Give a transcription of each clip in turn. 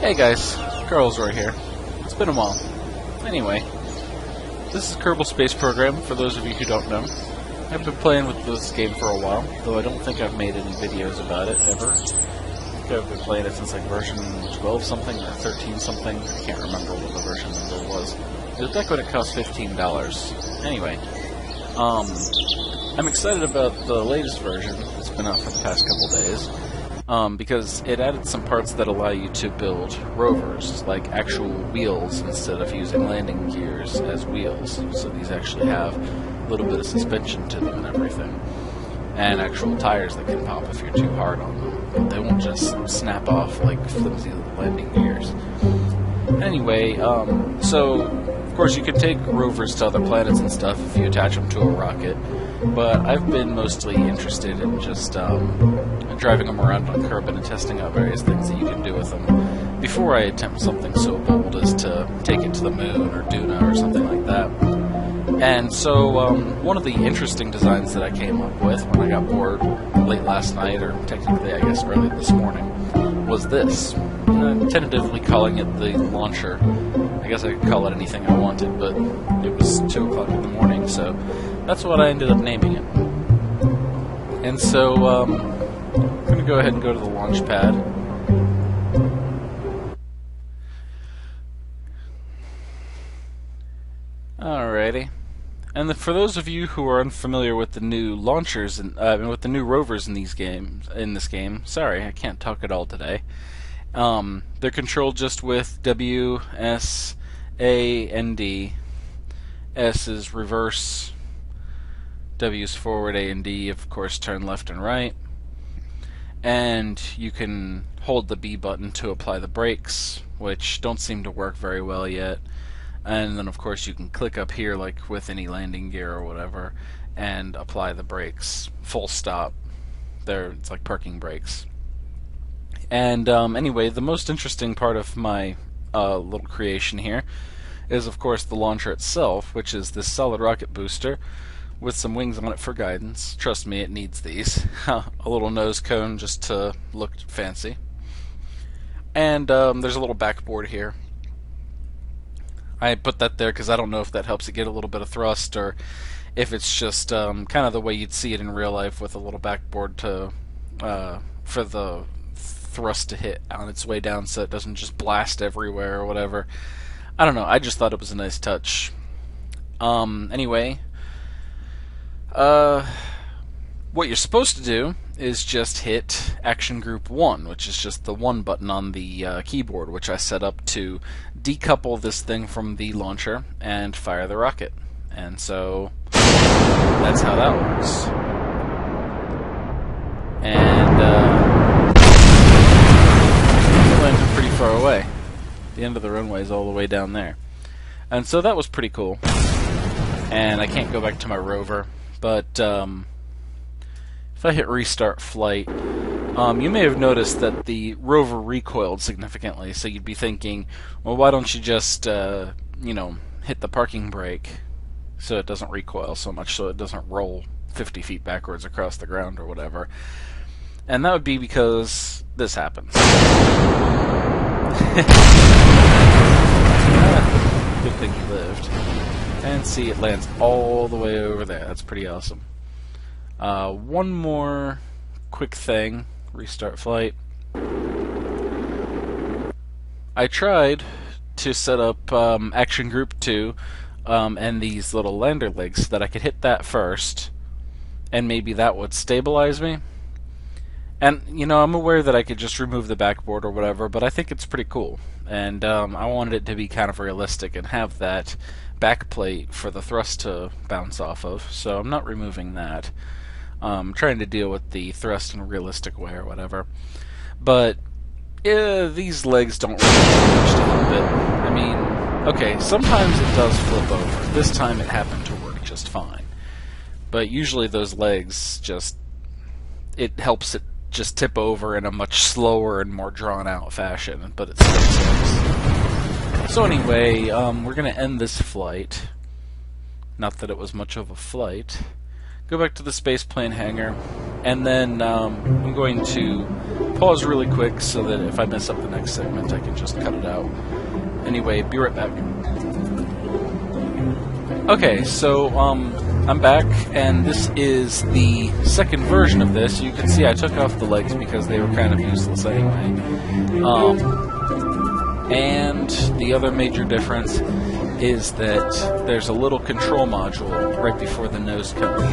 Hey guys, Carl's right here. It's been a while. Anyway, this is Kerbal Space Program, for those of you who don't know. I've been playing with this game for a while, though I don't think I've made any videos about it, ever. I think I've been playing it since like version 12 something, or 13 something. I can't remember what the version number was. It was back when it cost $15. Anyway, I'm excited about the latest version that's been out for the past couple days. Because it added some parts that allow you to build rovers, like actual wheels instead of using landing gears as wheels. So these actually have a little bit of suspension to them and everything. And actual tires that can pop if you're too hard on them. They won't just snap off like flimsy landing gears. Anyway, so of course you can take rovers to other planets and stuff if you attach them to a rocket. But I've been mostly interested in just driving them around on Kerbal and testing out various things that you can do with them before I attempt something so bold as to take it to the moon or Duna or something like that. And so one of the interesting designs that I came up with when I got bored late last night, or technically I guess early this morning, was this. I'm tentatively calling it the launcher. I guess I could call it anything I wanted, but it was 2 o'clock in the morning, so that's what I ended up naming it. And so, I'm going to go ahead and go to the launch pad. Alrighty. And for those of you who are unfamiliar with the new launchers and with the new rovers in this game, sorry, I can't talk at all today. They're controlled just with W, S, A, and D. S is reverse. W is forward, A and D, of course, turn left and right. And you can hold the B button to apply the brakes, which don't seem to work very well yet. And then, of course, you can click up here, like with any landing gear or whatever, and apply the brakes. Full stop. It's like parking brakes. And anyway, the most interesting part of my little creation here is, of course, the launcher itself, which is this solid rocket booster with some wings on it for guidance. Trust me, it needs these. A little nose cone just to look fancy. And there's a little backboard here. I put that there because I don't know if that helps it get a little bit of thrust, or if it's just kind of the way you'd see it in real life with a little backboard to for the thrust to hit on its way down so it doesn't just blast everywhere or whatever. I don't know, I just thought it was a nice touch. Anyway, what you're supposed to do is just hit Action Group 1, which is just the 1 button on the keyboard, which I set up to decouple this thing from the launcher and fire the rocket. And so that's how that works. And it landed pretty far away. The end of the runway is all the way down there. And so that was pretty cool. And I can't go back to my rover, but if I hit restart flight, you may have noticed that the rover recoiled significantly, so you'd be thinking, well, why don't you just, hit the parking brake so it doesn't recoil so much, so it doesn't roll 50 feet backwards across the ground or whatever. And that would be because this happens. Good thing he lived. And see, it lands all the way over there. That's pretty awesome. One more quick thing. Restart flight. I tried to set up Action Group 2 and these little lander legs so that I could hit that first, and maybe that would stabilize me. And, I'm aware that I could just remove the backboard or whatever, but I think it's pretty cool. And I wanted it to be kind of realistic and have that back plate for the thrust to bounce off of, so I'm not removing that. Trying to deal with the thrust in a realistic way or whatever. But these legs don't really change a little bit. I mean, okay, sometimes it does flip over. This time it happened to work just fine. But usually those legs it helps it just tip over in a much slower and more drawn out fashion, but it still sucks. So anyway, we're going to end this flight. Not that it was much of a flight. Go back to the spaceplane hangar, And then I'm going to pause really quick so that if I mess up the next segment, I can just cut it out. Anyway, be right back. Okay, so I'm back, and this is the second version of this. You can see I took off the legs because they were kind of useless anyway. And the other major difference is that there's a little control module right before the nose cone.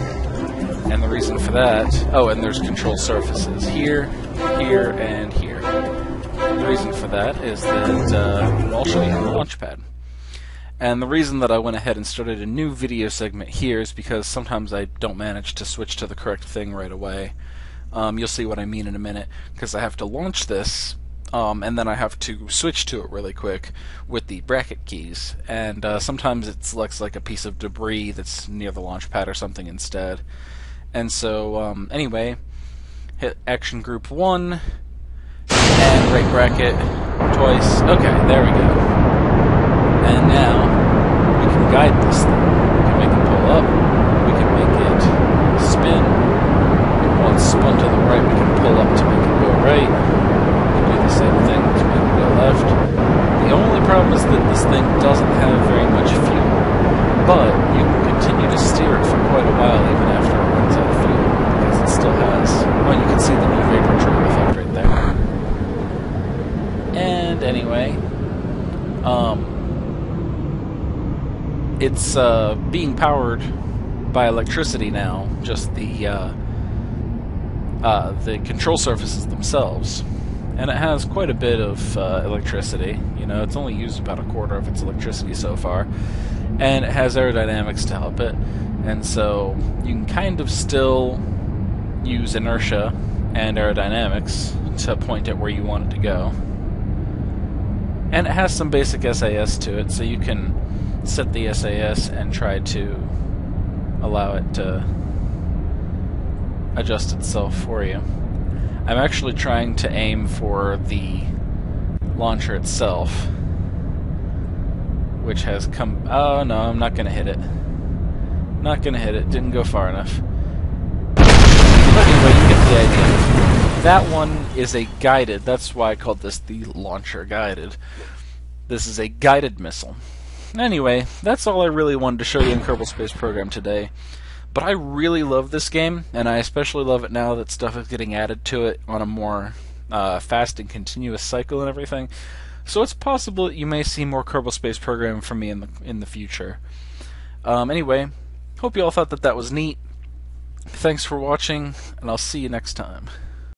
And the reason for that... Oh, and there's control surfaces here, here, and here. The reason for that is that... I'll show you the launch pad. And the reason that I went ahead and started a new video segment here is because sometimes I don't manage to switch to the correct thing right away. You'll see what I mean in a minute, because I have to launch this, and then I have to switch to it really quick with the bracket keys. And sometimes it selects like a piece of debris that's near the launch pad or something instead. And so, anyway, hit Action Group 1, and right bracket twice. Okay, there we go. And now, we can guide this thing. We can make it pull up, we can make it spin. While it's spun to the right, we can pull up to make it go right. We can do the same thing to make it go left. The only problem is that this thing doesn't have very much fuel, but you can continue to steer it for quite a while even after it runs out of fuel, because it still has... Well, you can see the new vapor trail effect right there. And anyway... It's being powered by electricity now, just the control surfaces themselves. And it has quite a bit of electricity. You know, it's only used about a quarter of its electricity so far. And it has aerodynamics to help it. And so you can kind of still use inertia and aerodynamics to point it where you want it to go. And it has some basic SAS to it, so you can set the SAS and try to allow it to adjust itself for you. I'm actually trying to aim for the launcher itself, which has come... Oh no, I'm not gonna hit it. Not gonna hit it, didn't go far enough. But anyway, you get the idea. That one is a guided, that's why I called this the launcher guided. This is a guided missile. Anyway, that's all I really wanted to show you in Kerbal Space Program today. But I really love this game, and I especially love it now that stuff is getting added to it on a more fast and continuous cycle and everything. So it's possible that you may see more Kerbal Space Program from me in the future. Anyway, hope you all thought that was neat. Thanks for watching, and I'll see you next time.